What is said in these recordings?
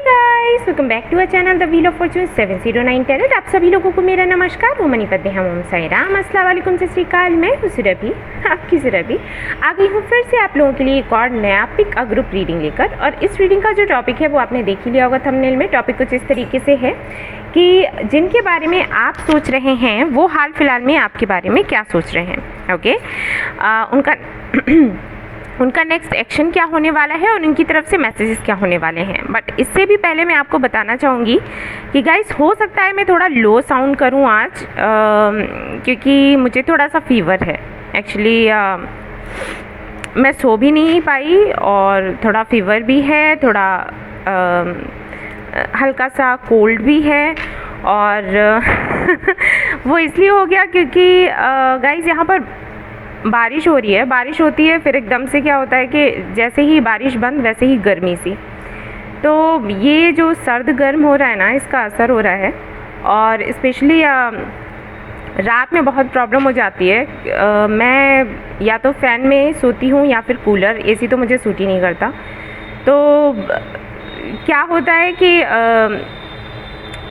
Guys, welcome back to our channel the wheel of fortune 709 talent. आप सभी लोगों को मेरा नमस्कार। ओम मणिपद्मे हम ओम साई राम। अस्सलाम वालेकुम, सत श्री अकाल। मैं हूँ सुरभि, आपकी सुरभि आ गई हूँ फिर से आप लोगों के लिए एक और नया पिक अ ग्रुप रीडिंग लेकर। और इस रीडिंग का जो टॉपिक है वो आपने देख ही लिया होगा थंबनेल में। टॉपिक कुछ इस तरीके से है कि जिनके बारे में आप सोच रहे हैं वो हाल फिलहाल में आपके बारे में क्या सोच रहे हैं। ओके, उनका नेक्स्ट एक्शन क्या होने वाला है और उनकी तरफ से मैसेजेस क्या होने वाले हैं। बट इससे भी पहले मैं आपको बताना चाहूँगी कि गाइस, हो सकता है मैं थोड़ा लो साउंड करूँ आज, क्योंकि मुझे थोड़ा सा फीवर है एक्चुअली। मैं सो भी नहीं पाई और थोड़ा फीवर भी है, थोड़ा हल्का सा कोल्ड भी है। और वो इसलिए हो गया क्योंकि गाइस यहाँ पर बारिश हो रही है। बारिश होती है फिर एकदम से क्या होता है कि जैसे ही बारिश बंद वैसे ही गर्मी सी। तो ये जो सर्द गर्म हो रहा है ना, इसका असर हो रहा है। और स्पेशली रात में बहुत प्रॉब्लम हो जाती है। मैं या तो फ़ैन में सोती हूँ या फिर कूलर, एसी तो मुझे सूट ही नहीं करता। तो क्या होता है कि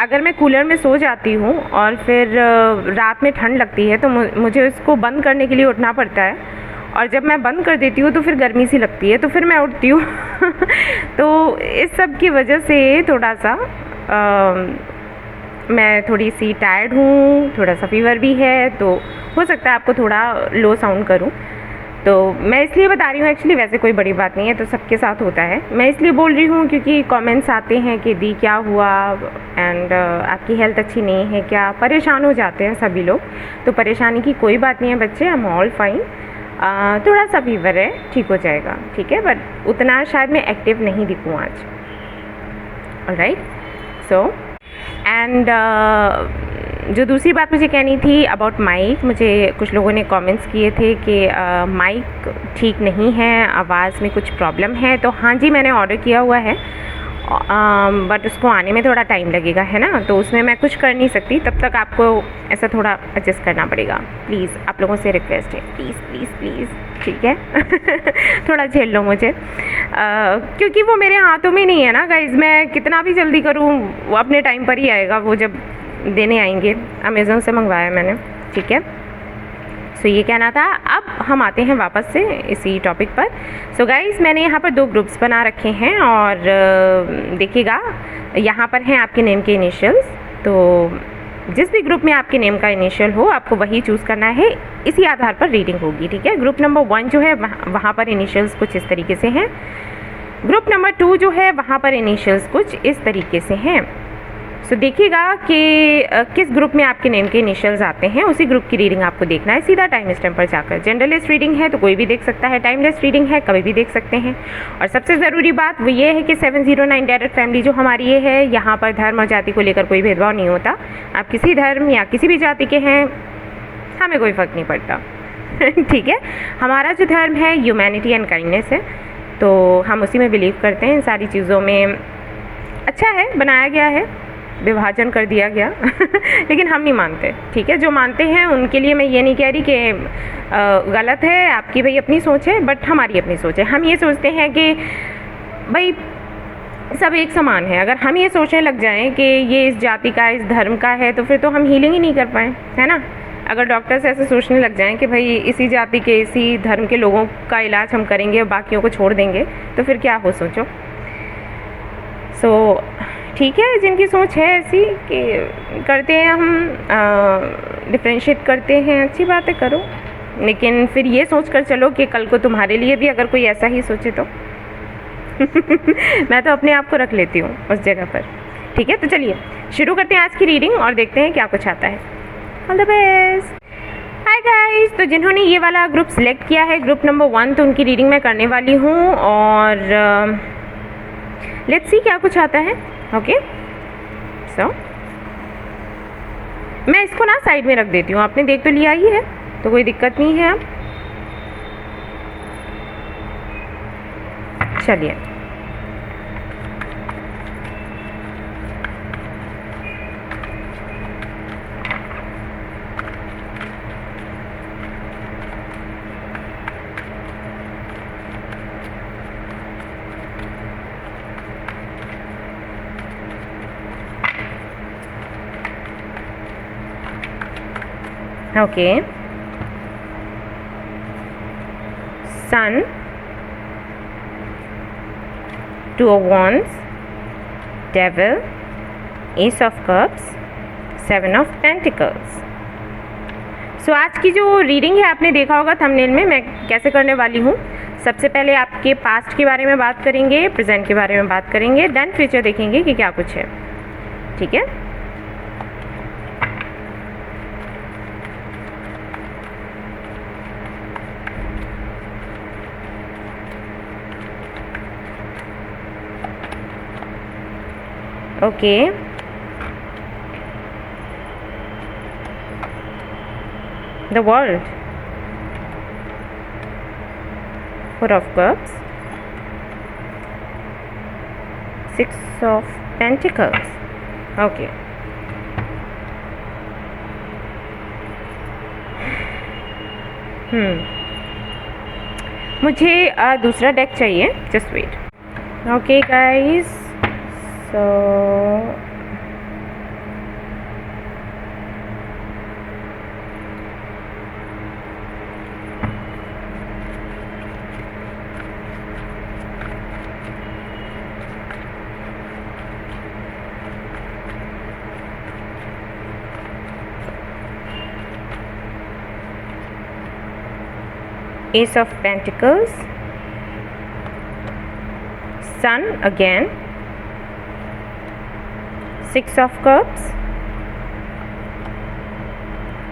अगर मैं कूलर में सो जाती हूँ और फिर रात में ठंड लगती है तो मुझे उसको बंद करने के लिए उठना पड़ता है। और जब मैं बंद कर देती हूँ तो फिर गर्मी सी लगती है, तो फिर मैं उठती हूँ। तो इस सब की वजह से थोड़ा सा मैं थोड़ी सी टायर्ड हूँ, थोड़ा सा फीवर भी है, तो हो सकता है आपको थोड़ा लो साउंड करूँ। तो मैं इसलिए बता रही हूँ, एक्चुअली वैसे कोई बड़ी बात नहीं है, तो सबके साथ होता है। मैं इसलिए बोल रही हूँ क्योंकि कमेंट्स आते हैं कि दी क्या हुआ एंड आपकी हेल्थ अच्छी नहीं है क्या, परेशान हो जाते हैं सभी लोग। तो परेशानी की कोई बात नहीं है बच्चे, आई एम ऑल फाइन। थोड़ा सा फीवर है, ठीक हो जाएगा, ठीक है। बट उतना शायद मैं एक्टिव नहीं दिखूँ आज। ऑलराइट, सो एंड जो दूसरी बात मुझे कहनी थी अबाउट माइक, मुझे कुछ लोगों ने कमेंट्स किए थे कि माइक ठीक नहीं है, आवाज़ में कुछ प्रॉब्लम है। तो हाँ जी, मैंने ऑर्डर किया हुआ है, बट उसको आने में थोड़ा टाइम लगेगा, है ना। तो उसमें मैं कुछ कर नहीं सकती, तब तक आपको ऐसा थोड़ा एडजस्ट करना पड़ेगा। प्लीज़, आप लोगों से रिक्वेस्ट है, प्लीज़ प्लीज़ प्लीज़, ठीक है। थोड़ा झेल लो मुझे, क्योंकि वो मेरे हाथों में नहीं है ना गाइज। मैं कितना भी जल्दी करूँ वो अपने टाइम पर ही आएगा, वो जब देने आएंगे। अमेज़न से मंगवाया मैंने, ठीक है। सो ये कहना था। अब हम आते हैं वापस से इसी टॉपिक पर। सो गाइस, मैंने यहाँ पर 2 ग्रुप्स बना रखे हैं और देखिएगा यहाँ पर हैं आपके नेम के इनिशियल्स। तो जिस भी ग्रुप में आपके नेम का इनिशियल हो आपको वही चूज़ करना है, इसी आधार पर रीडिंग होगी, ठीक है। ग्रुप नंबर 1 जो है वहाँ पर इनिशियल्स कुछ इस तरीके से हैं। ग्रुप नंबर 2 जो है वहाँ पर इनिशियल्स कुछ इस तरीके से हैं। सो देखिएगा कि किस ग्रुप में आपके नेम के इनिशियल्स आते हैं, उसी ग्रुप की रीडिंग आपको देखना है सीधा टाइम स्टैम्प पर जाकर। जनरलिस्ट रीडिंग है तो कोई भी देख सकता है, टाइमलेस रीडिंग है कभी भी देख सकते हैं। और सबसे ज़रूरी बात वो ये है कि 709 डायरेक्ट फैमिली जो हमारी ये है, यहाँ पर धर्म और जाति को लेकर कोई भेदभाव नहीं होता। आप किसी धर्म या किसी भी जाति के हैं, हमें कोई फ़र्क नहीं पड़ता। ठीक है, हमारा जो धर्म है ह्यूमैनिटी एंड काइंडनेस है, तो हम उसी में बिलीव करते हैं। इन सारी चीज़ों में अच्छा है, बनाया गया है, विभाजन कर दिया गया। लेकिन हम नहीं मानते, ठीक है। जो मानते हैं उनके लिए मैं ये नहीं कह रही कि गलत है, आपकी भाई अपनी सोच है, बट हमारी अपनी सोच है। हम ये सोचते हैं कि भाई सब एक समान है। अगर हम ये सोचने लग जाएं कि ये इस जाति का, इस धर्म का है, तो फिर तो हम हीलिंग ही नहीं कर पाए, है ना। अगर डॉक्टर्स ऐसे सोचने लग जाएं कि भाई इसी जाति के, इसी धर्म के लोगों का इलाज हम करेंगे और बाकियों को छोड़ देंगे, तो फिर क्या हो, सोचो। सो ठीक है, जिनकी सोच है ऐसी कि करते हैं हम, डिफ्रेंशिएट करते हैं, अच्छी बात है, करो। लेकिन फिर ये सोच कर चलो कि कल को तुम्हारे लिए भी अगर कोई ऐसा ही सोचे तो। मैं तो अपने आप को रख लेती हूँ उस जगह पर, ठीक है। तो चलिए शुरू करते हैं आज की रीडिंग और देखते हैं क्या कुछ आता है। All the best. Hi guys, तो जिन्होंने ये वाला ग्रुप सिलेक्ट किया है, ग्रुप नंबर 1, तो उनकी रीडिंग मैं करने वाली हूँ और लेट्स सी क्या कुछ आता है। ओके, सो मैं इसको ना साइड में रख देती हूँ, आपने देख तो लिया ही है तो कोई दिक्कत नहीं है। अब चलिए, okay, sun, two of wands, devil, ace of cups, seven of pentacles. So आज की जो रीडिंग है आपने देखा होगा थंबनेल में मैं कैसे करने वाली हूँ। सबसे पहले आपके पास्ट के बारे में बात करेंगे, प्रेजेंट के बारे में बात करेंगे, देन फ्यूचर देखेंगे कि क्या कुछ है। ठीक है, okay, the world, four of cups, six of pentacles. Okay, मुझे दूसरा डेक चाहिए, just wait. Okay guys, so Ace of Pentacles, Sun again, Six of Cups,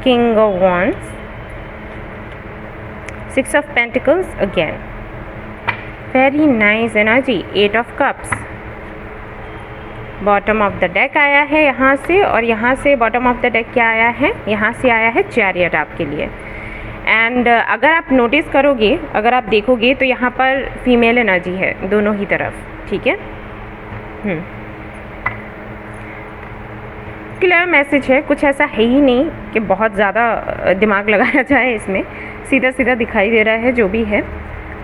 King of Wands, Six of Pentacles again. Very nice energy. Eight of Cups. Bottom of the deck आया है यहाँ से, और यहाँ से bottom of the deck क्या आया है, यहाँ से आया है चैरियट आपके लिए। एंड अगर आप नोटिस करोगे, अगर आप देखोगे तो यहाँ पर फीमेल एनर्जी है दोनों ही तरफ। ठीक है, क्लियर मैसेज है, कुछ ऐसा है ही नहीं कि बहुत ज़्यादा दिमाग लगाया जाए इसमें, सीधा सीधा दिखाई दे रहा है जो भी है।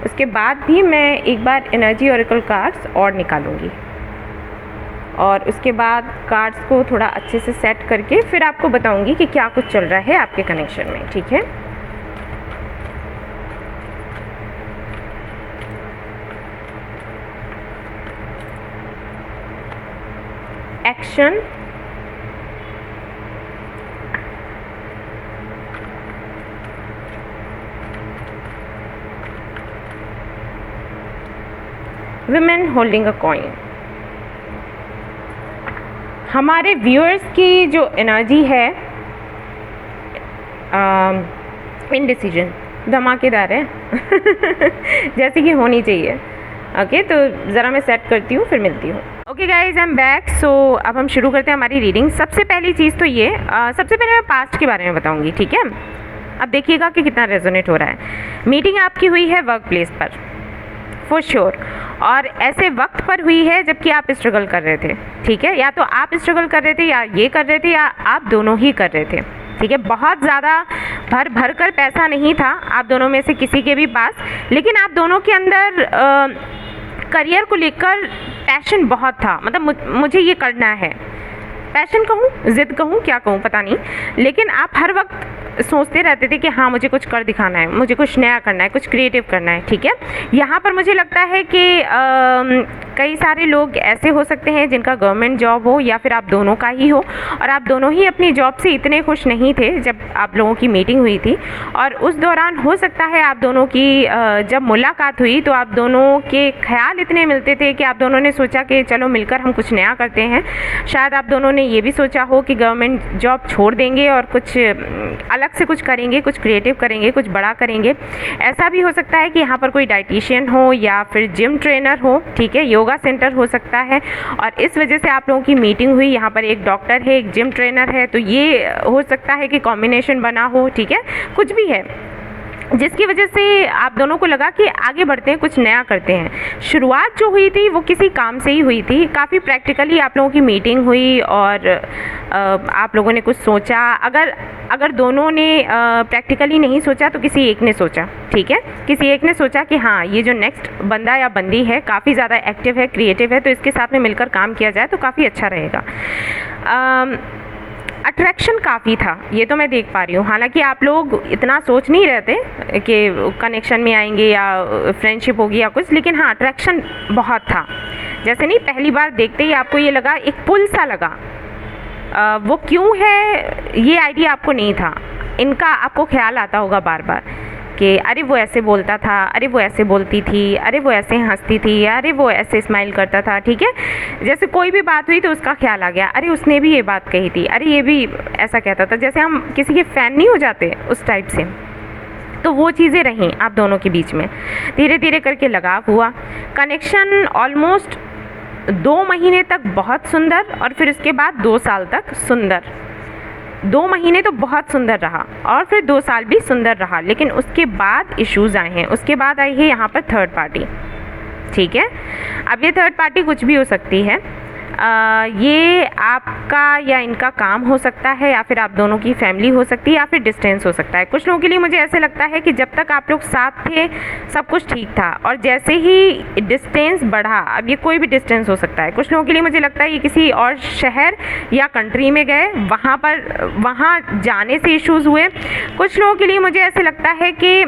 उसके बाद भी मैं एक बार एनर्जी ऑरेकल कार्ड्स और निकालूंगी, और उसके बाद कार्ड्स को थोड़ा अच्छे से सेट करके फिर आपको बताऊंगी कि क्या कुछ चल रहा है आपके कनेक्शन में। ठीक है, action, women holding a coin। हमारे व्यूअर्स की जो एनर्जी है इनडिसीजन, धमाकेदार है जैसे कि होनी चाहिए। ओके, तो ज़रा मैं सेट करती हूँ, फिर मिलती हूँ। Okay guys, I am back. So अब हम शुरू करते हैं हमारी रीडिंग। सबसे पहली चीज़ तो ये, सबसे पहले मैं पास्ट के बारे में बताऊँगी। ठीक है, अब देखिएगा कि कितना रेजोनेट हो रहा है। मीटिंग आपकी हुई है वर्क प्लेस पर, फॉर श्योर, और ऐसे वक्त पर हुई है जबकि आप स्ट्रगल कर रहे थे। ठीक है, या तो आप स्ट्रगल कर रहे थे, या ये कर रहे थे, या आप दोनों ही कर रहे थे। ठीक है, बहुत ज़्यादा भर कर पैसा नहीं था आप दोनों में से किसी के भी पास, लेकिन आप दोनों के अंदर करियर को लेकर पैशन बहुत था। मतलब मुझे ये करना है, पैशन कहूँ, ज़िद कहूँ, क्या कहूँ पता नहीं, लेकिन आप हर वक्त सोचते रहते थे कि हाँ मुझे कुछ कर दिखाना है, मुझे कुछ नया करना है, कुछ क्रिएटिव करना है। ठीक है, यहाँ पर मुझे लगता है कि कई सारे लोग ऐसे हो सकते हैं जिनका गवर्नमेंट जॉब हो, या फिर आप दोनों का ही हो, और आप दोनों ही अपनी जॉब से इतने खुश नहीं थे जब आप लोगों की मीटिंग हुई थी। और उस दौरान हो सकता है आप दोनों की जब मुलाकात हुई तो आप दोनों के ख्याल इतने मिलते थे कि आप दोनों ने सोचा कि चलो मिलकर हम कुछ नया करते हैं। शायद आप दोनों ने ये भी सोचा हो कि गवर्नमेंट जॉब छोड़ देंगे और कुछ अलग से कुछ करेंगे, कुछ क्रिएटिव करेंगे, कुछ बड़ा करेंगे। ऐसा भी हो सकता है कि यहाँ पर कोई डाइटिशियन हो या फिर जिम ट्रेनर हो। ठीक है, योगा सेंटर हो सकता है, और इस वजह से आप लोगों की मीटिंग हुई। यहाँ पर एक डॉक्टर है, एक जिम ट्रेनर है, तो ये हो सकता है कि कॉम्बिनेशन बना हो। ठीक है, कुछ भी है जिसकी वजह से आप दोनों को लगा कि आगे बढ़ते हैं, कुछ नया करते हैं। शुरुआत जो हुई थी वो किसी काम से ही हुई थी, काफ़ी प्रैक्टिकली आप लोगों की मीटिंग हुई और आप लोगों ने कुछ सोचा। अगर दोनों ने प्रैक्टिकली नहीं सोचा तो किसी एक ने सोचा। ठीक है, किसी एक ने सोचा कि हाँ ये जो नेक्स्ट बंदा या बंदी है काफ़ी ज़्यादा एक्टिव है, क्रिएटिव है, तो इसके साथ में मिलकर काम किया जाए तो काफ़ी अच्छा रहेगा। अट्रैक्शन काफ़ी था, ये तो मैं देख पा रही हूँ। हालांकि आप लोग इतना सोच नहीं रहते कि कनेक्शन में आएंगे या फ्रेंडशिप होगी या कुछ, लेकिन हाँ अट्रैक्शन बहुत था। जैसे नहीं, पहली बार देखते ही आपको ये लगा, एक पुल सा लगा। वो क्यों है ये आइडिया आपको नहीं था, इनका आपको ख्याल आता होगा बार बार कि अरे वो ऐसे बोलता था, अरे वो ऐसे बोलती थी, अरे वो ऐसे हंसती थी, अरे वो ऐसे स्माइल करता था, ठीक है। जैसे कोई भी बात हुई तो उसका ख्याल आ गया, अरे उसने भी ये बात कही थी, अरे ये भी ऐसा कहता था। जैसे हम किसी के फ़ैन नहीं हो जाते उस टाइप से, तो वो चीज़ें रहीं आप दोनों के बीच में। धीरे धीरे करके लगाव हुआ, कनेक्शन ऑलमोस्ट 2 महीने तक बहुत सुंदर, और फिर उसके बाद 2 साल तक सुंदर। 2 महीने तो बहुत सुंदर रहा और फिर 2 साल भी सुंदर रहा, लेकिन उसके बाद इश्यूज़ आए हैं। उसके बाद आई है यहाँ पर थर्ड पार्टी, ठीक है। अब ये थर्ड पार्टी कुछ भी हो सकती है, ये आपका या इनका काम हो सकता है, या फिर आप दोनों की फैमिली हो सकती है, या फिर डिस्टेंस हो सकता है। कुछ लोगों के लिए मुझे ऐसे लगता है कि जब तक आप लोग साथ थे सब कुछ ठीक था, और जैसे ही डिस्टेंस बढ़ा, अब ये कोई भी डिस्टेंस हो सकता है, कुछ लोगों के लिए मुझे लगता है ये किसी और शहर या कंट्री में गए, वहाँ जाने से इश्यूज़ हुए। कुछ लोगों के लिए मुझे ऐसे लगता है कि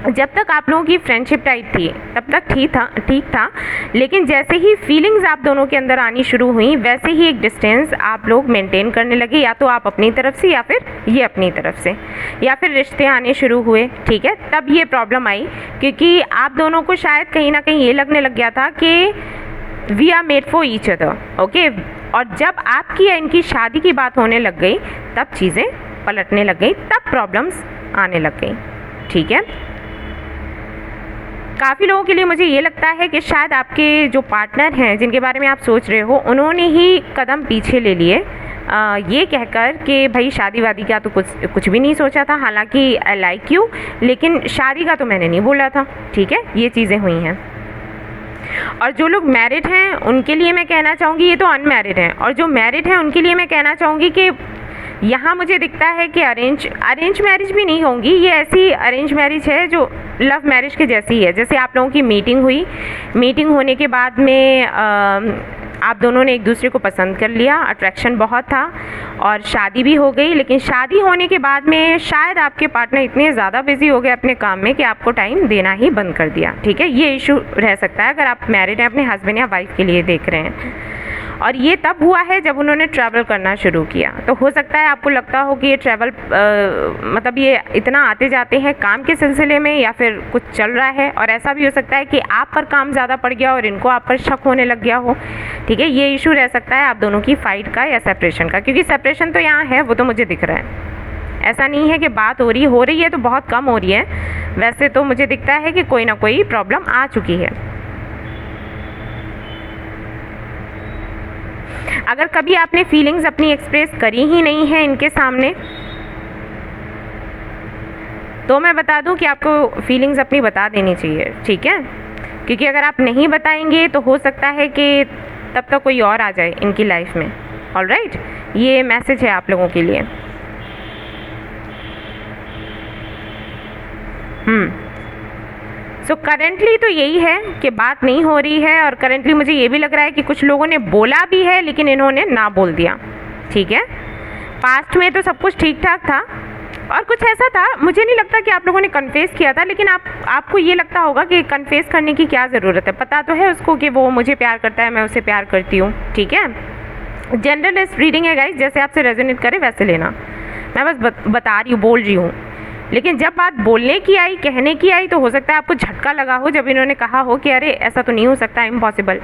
जब तक आप लोगों की फ्रेंडशिप टाइप थी तब तक ठीक था, लेकिन जैसे ही फीलिंग्स आप दोनों के अंदर आनी शुरू हुई, वैसे ही एक डिस्टेंस आप लोग मेंटेन करने लगे, या तो आप अपनी तरफ से या फिर ये अपनी तरफ से, या फिर रिश्ते आने शुरू हुए, ठीक है। तब ये प्रॉब्लम आई, क्योंकि आप दोनों को शायद कहीं ना कहीं ये लगने लग गया था कि we are made for each other, okay. और जब आपकी या इनकी शादी की बात होने लग गई, तब चीज़ें पलटने लग गई, तब प्रॉब्लम्स आने लग गई, ठीक है। काफ़ी लोगों के लिए मुझे ये लगता है कि शायद आपके जो पार्टनर हैं जिनके बारे में आप सोच रहे हो, उन्होंने ही कदम पीछे ले लिए, ये कहकर कि भाई शादी वादी का तो कुछ भी नहीं सोचा था, हालांकि आई लाइक यू, लेकिन शादी का तो मैंने नहीं बोला था, ठीक है। ये चीज़ें हुई हैं। और जो लोग मैरिड हैं उनके लिए मैं कहना चाहूँगी, ये तो अनमैरिड हैं, और जो मैरिड हैं उनके लिए मैं कहना चाहूँगी कि यहाँ मुझे दिखता है कि अरेंज मैरिज भी नहीं होंगी, ये ऐसी अरेंज मैरिज है जो लव मैरिज के जैसी है। जैसे आप लोगों की मीटिंग हुई, मीटिंग होने के बाद में आप दोनों ने एक दूसरे को पसंद कर लिया, अट्रैक्शन बहुत था, और शादी भी हो गई। लेकिन शादी होने के बाद में शायद आपके पार्टनर इतने ज़्यादा बिजी हो गए अपने काम में कि आपको टाइम देना ही बंद कर दिया, ठीक है। ये इशू रह सकता है अगर आप मैरिड हैं, अपने हस्बैंड या वाइफ के लिए देख रहे हैं। और ये तब हुआ है जब उन्होंने ट्रैवल करना शुरू किया। तो हो सकता है आपको लगता हो कि ये ट्रैवल मतलब ये इतना आते जाते हैं काम के सिलसिले में, या फिर कुछ चल रहा है, और ऐसा भी हो सकता है कि आप पर काम ज़्यादा पड़ गया और इनको आप पर शक होने लग गया हो, ठीक है। ये इशू रह सकता है आप दोनों की फाइट का या सेपरेशन का, क्योंकि सेपरेशन तो यहाँ है, वो तो मुझे दिख रहा है। ऐसा नहीं है कि बात हो रही है तो बहुत कम हो रही है, वैसे तो मुझे दिखता है कि कोई ना कोई प्रॉब्लम आ चुकी है। अगर कभी आपने फीलिंग्स अपनी एक्सप्रेस करी ही नहीं है इनके सामने, तो मैं बता दूं कि आपको फीलिंग्स अपनी बता देनी चाहिए, ठीक है। क्योंकि अगर आप नहीं बताएंगे तो हो सकता है कि तब तक कोई और आ जाए इनकी लाइफ में। ऑलराइट, ये मैसेज है आप लोगों के लिए। सो करेंटली तो यही है कि बात नहीं हो रही है, और करेंटली मुझे ये भी लग रहा है कि कुछ लोगों ने बोला भी है लेकिन इन्होंने ना बोल दिया, ठीक है। पास्ट में तो सब कुछ ठीक ठाक था, और कुछ ऐसा था, मुझे नहीं लगता कि आप लोगों ने कन्फेस किया था, लेकिन आपको ये लगता होगा कि कन्फेस करने की क्या ज़रूरत है। पता तो है उसको कि वो मुझे प्यार करता है, मैं उसे प्यार करती हूँ, ठीक है। जनरल रीडिंग है गाइस, जैसे आपसे रेजोनेट करे वैसे लेना। मैं बस बता रही हूँ, बोल रही हूँ। लेकिन जब बात बोलने की आई, कहने की आई, तो हो सकता है आपको झटका लगा हो जब इन्होंने कहा हो कि अरे ऐसा तो नहीं हो सकता, इम्पॉसिबल,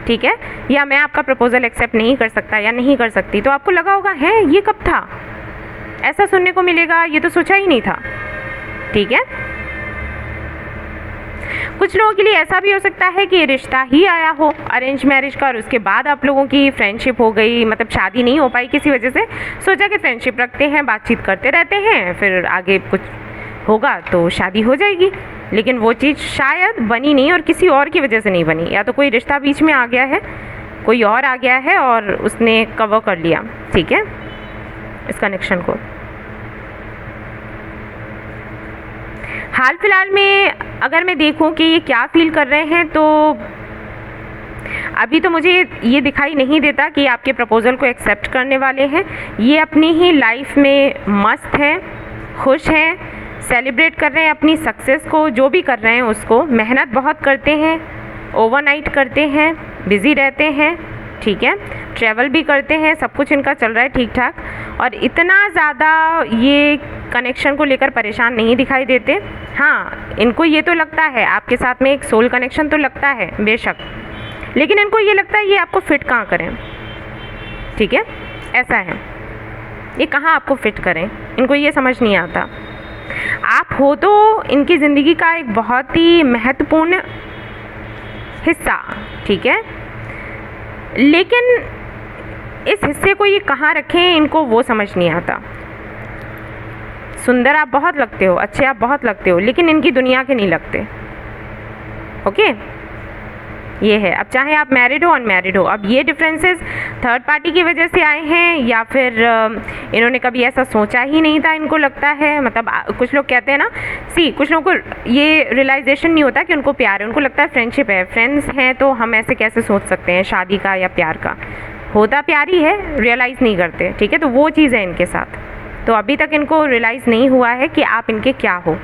ठीक है, या मैं आपका प्रपोजल एक्सेप्ट नहीं कर सकता या नहीं कर सकती। तो आपको लगा होगा है ये कब था, ऐसा सुनने को मिलेगा, ये तो सोचा ही नहीं था, ठीक है। कुछ लोगों के लिए ऐसा भी हो सकता है कि रिश्ता ही आया हो अरेंज मैरिज का, और उसके बाद आप लोगों की फ्रेंडशिप हो गई, मतलब शादी नहीं हो पाई किसी वजह से, सोचा कि फ्रेंडशिप रखते हैं, बातचीत करते रहते हैं, फिर आगे कुछ होगा तो शादी हो जाएगी। लेकिन वो चीज़ शायद बनी नहीं, और किसी और की वजह से नहीं बनी, या तो कोई रिश्ता बीच में आ गया है, कोई और आ गया है और उसने कवर कर लिया, ठीक है, इस कनेक्शन को। हाल फिलहाल में अगर मैं देखूं कि ये क्या फील कर रहे हैं, तो अभी तो मुझे ये दिखाई नहीं देता कि आपके प्रपोज़ल को एक्सेप्ट करने वाले हैं। ये अपनी ही लाइफ में मस्त हैं, खुश हैं, सेलिब्रेट कर रहे हैं अपनी सक्सेस को, जो भी कर रहे हैं उसको, मेहनत बहुत करते हैं, ओवरनाइट करते हैं, बिज़ी रहते हैं, ठीक है, ट्रैवल भी करते हैं, सब कुछ इनका चल रहा है ठीक ठाक, और इतना ज़्यादा ये कनेक्शन को लेकर परेशान नहीं दिखाई देते। हाँ, इनको ये तो लगता है आपके साथ में एक सोल कनेक्शन तो लगता है बेशक, लेकिन इनको ये लगता है ये आपको फिट कहाँ करें, ठीक है, ऐसा है, ये कहाँ आपको फिट करें, इनको ये समझ नहीं आता। आप हो तो इनकी ज़िंदगी का एक बहुत ही महत्वपूर्ण हिस्सा, ठीक है, लेकिन इस हिस्से को ये कहाँ रखें इनको वो समझ नहीं आता। सुंदर आप बहुत लगते हो, अच्छे आप बहुत लगते हो, लेकिन इनकी दुनिया के नहीं लगते। ओके, ये है। अब चाहे आप मैरिड हो अनमैरिड हो, अब ये डिफरेंसेस थर्ड पार्टी की वजह से आए हैं या फिर इन्होंने कभी ऐसा सोचा ही नहीं था, इनको लगता है, मतलब कुछ लोग कहते हैं ना, कुछ लोगों को ये रियलाइजेशन नहीं होता कि उनको प्यार है, उनको लगता है फ्रेंडशिप है, फ्रेंड्स हैं तो हम ऐसे कैसे सोच सकते हैं शादी का या प्यार का, होता प्यार ही है, रियलाइज़ नहीं करते, ठीक है, तो वो चीज़ है इनके साथ। तो अभी तक इनको रियलाइज़ नहीं हुआ है कि आप इनके क्या हो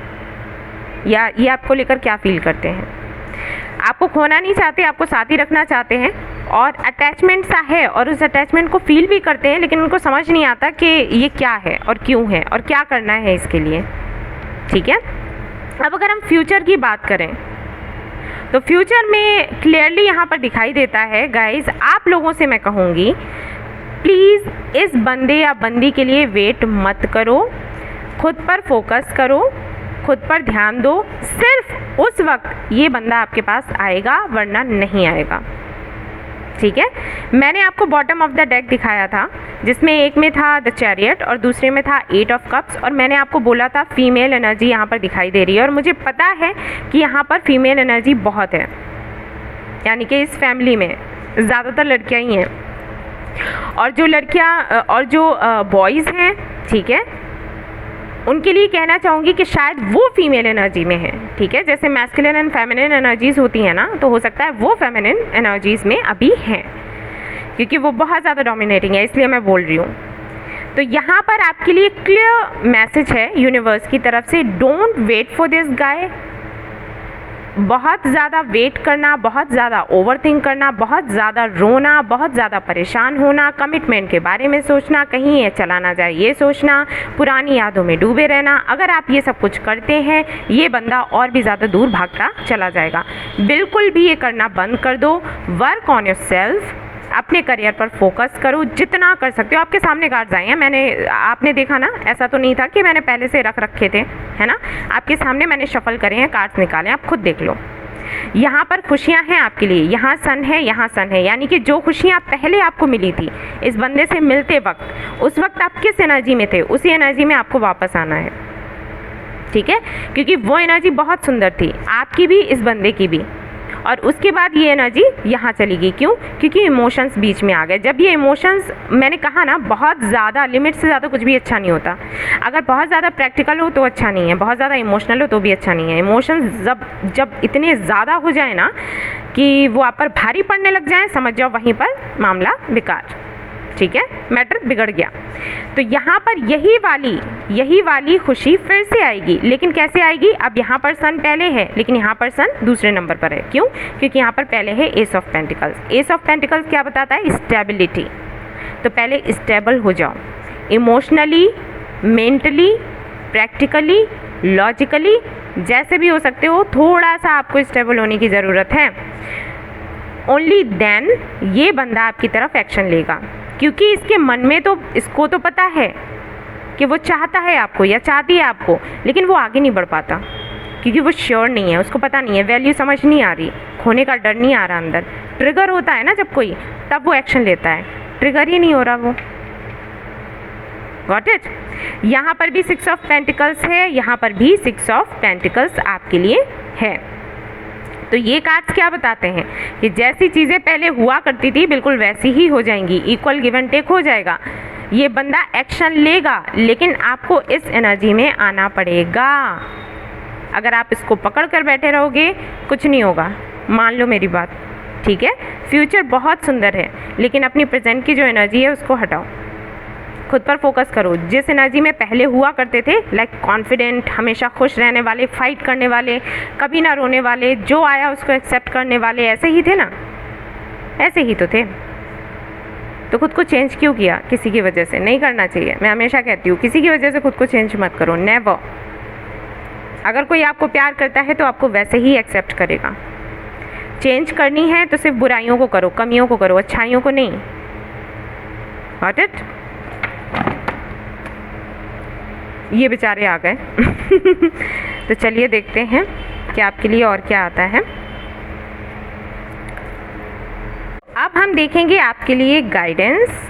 या ये आपको लेकर क्या फील करते हैं। आपको खोना नहीं चाहते, आपको साथ ही रखना चाहते हैं, और अटैचमेंट सा है और उस अटैचमेंट को फील भी करते हैं, लेकिन उनको समझ नहीं आता कि ये क्या है और क्यों है और क्या करना है इसके लिए, ठीक है। अब अगर हम फ्यूचर की बात करें तो फ्यूचर में क्लियरली यहाँ पर दिखाई देता है गाइस, आप लोगों से मैं कहूँगी प्लीज़ इस बंदे या बंदी के लिए वेट मत करो, खुद पर फोकस करो, खुद पर ध्यान दो, सिर्फ उस वक्त ये बंदा आपके पास आएगा वरना नहीं आएगा, ठीक है। मैंने आपको बॉटम ऑफ द डेक दिखाया था जिसमें एक में था द चैरियट और दूसरे में था 8 ऑफ कप्स, और मैंने आपको बोला था फीमेल एनर्जी यहाँ पर दिखाई दे रही है, और मुझे पता है कि यहाँ पर फीमेल एनर्जी बहुत है, यानी कि इस फैमिली में ज़्यादातर लड़कियाँ ही हैं, और जो लड़कियाँ और जो बॉयज़ हैं, ठीक है, उनके लिए कहना चाहूँगी कि शायद वो फीमेल एनर्जी में है, ठीक है, जैसे मैस्कुलिन एंड फेमिनिन एनर्जीज़ होती हैं ना, तो हो सकता है वो फेमिनिन एनर्जीज़ में अभी हैं, क्योंकि वो बहुत ज़्यादा डोमिनेटिंग है, इसलिए मैं बोल रही हूँ। तो यहाँ पर आपके लिए क्लियर मैसेज है यूनिवर्स की तरफ से, don't wait for this guy. बहुत ज़्यादा वेट करना, बहुत ज़्यादा ओवरथिंक करना, बहुत ज़्यादा रोना, बहुत ज़्यादा परेशान होना, कमिटमेंट के बारे में सोचना, कहीं ये चला ना जाए ये सोचना, पुरानी यादों में डूबे रहना, अगर आप ये सब कुछ करते हैं ये बंदा और भी ज़्यादा दूर भागता चला जाएगा। बिल्कुल भी ये करना बंद कर दो, वर्क ऑन योरसेल्फ, अपने करियर पर फोकस करो जितना कर सकते हो। आपके सामने कार्ड्स आए हैं, आपने देखा ना, ऐसा तो नहीं था कि मैंने पहले से रख रखे थे, है ना, आपके सामने मैंने शफल करे हैं, कार्ड्स निकाले, आप खुद देख लो। यहाँ पर खुशियाँ हैं आपके लिए, यहाँ सन है, यहाँ सन है, यानी कि जो खुशियाँ पहले आपको मिली थी इस बंदे से मिलते वक्त, उस वक्त आप किस एनर्जी में थे, उसी एनर्जी में आपको वापस आना है, ठीक है, क्योंकि वो एनर्जी बहुत सुंदर थी, आपकी भी इस बंदे की भी, और उसके बाद ये एनर्जी यहाँ चली गई। क्यों? क्योंकि इमोशंस बीच में आ गए। जब ये इमोशंस, मैंने कहा ना, बहुत ज़्यादा, लिमिट से ज़्यादा कुछ भी अच्छा नहीं होता। अगर बहुत ज़्यादा प्रैक्टिकल हो तो अच्छा नहीं है, बहुत ज़्यादा इमोशनल हो तो भी अच्छा नहीं है। इमोशंस जब इतने ज़्यादा हो जाए ना कि वो आप पर भारी पड़ने लग जाए, समझ जाओ वहीं पर मामला बेकार, ठीक है, मैटर बिगड़ गया। तो यहाँ पर यही वाली खुशी फिर से आएगी, लेकिन कैसे आएगी? अब यहाँ पर सन पहले है लेकिन यहाँ पर सन दूसरे नंबर पर है। क्यों? क्योंकि यहाँ पर पहले है S of pentacles. S of pentacles क्या बताता है? स्टेबिलिटी। तो पहले स्टेबल हो जाओ, इमोशनली, मेंटली, प्रैक्टिकली, लॉजिकली, जैसे भी हो सकते हो, थोड़ा सा आपको स्टेबल होने की ज़रूरत है। ओनली देन ये बंदा आपकी तरफ एक्शन लेगा, क्योंकि इसके मन में तो, इसको तो पता है कि वो चाहता है आपको या चाहती है आपको, लेकिन वो आगे नहीं बढ़ पाता क्योंकि वो श्योर नहीं है, उसको पता नहीं है, वैल्यू समझ नहीं आ रही, खोने का डर नहीं आ रहा अंदर। ट्रिगर होता है ना जब कोई, तब वो एक्शन लेता है, ट्रिगर ही नहीं हो रहा वो। Got it? यहाँ पर भी 6 ऑफ पेंटिकल्स है, यहाँ पर भी 6 ऑफ पेंटिकल्स आपके लिए है। तो ये कार्ड्स क्या बताते हैं कि जैसी चीज़ें पहले हुआ करती थी बिल्कुल वैसी ही हो जाएंगी, इक्वल गिव एंड टेक हो जाएगा। ये बंदा एक्शन लेगा, लेकिन आपको इस एनर्जी में आना पड़ेगा। अगर आप इसको पकड़ कर बैठे रहोगे कुछ नहीं होगा, मान लो मेरी बात, ठीक है। फ्यूचर बहुत सुंदर है, लेकिन अपनी प्रेजेंट की जो एनर्जी है उसको हटाओ, खुद पर फोकस करो। जिस एनर्जी में पहले हुआ करते थे, लाइक कॉन्फिडेंट, हमेशा खुश रहने वाले, फाइट करने वाले, कभी ना रोने वाले, जो आया उसको एक्सेप्ट करने वाले, ऐसे ही थे ना, ऐसे ही तो थे। तो खुद को चेंज क्यों किया किसी की वजह से? नहीं करना चाहिए। मैं हमेशा कहती हूँ किसी की वजह से खुद को चेंज मत करो, नेवर। अगर कोई आपको प्यार करता है तो आपको वैसे ही एक्सेप्ट करेगा। चेंज करनी है तो सिर्फ बुराइयों को करो, कमियों को करो, अच्छाइयों को नहीं। Got it? ये बेचारे आ गए तो चलिए देखते हैं कि आपके लिए और क्या आता है। अब हम देखेंगे आपके लिए guidance.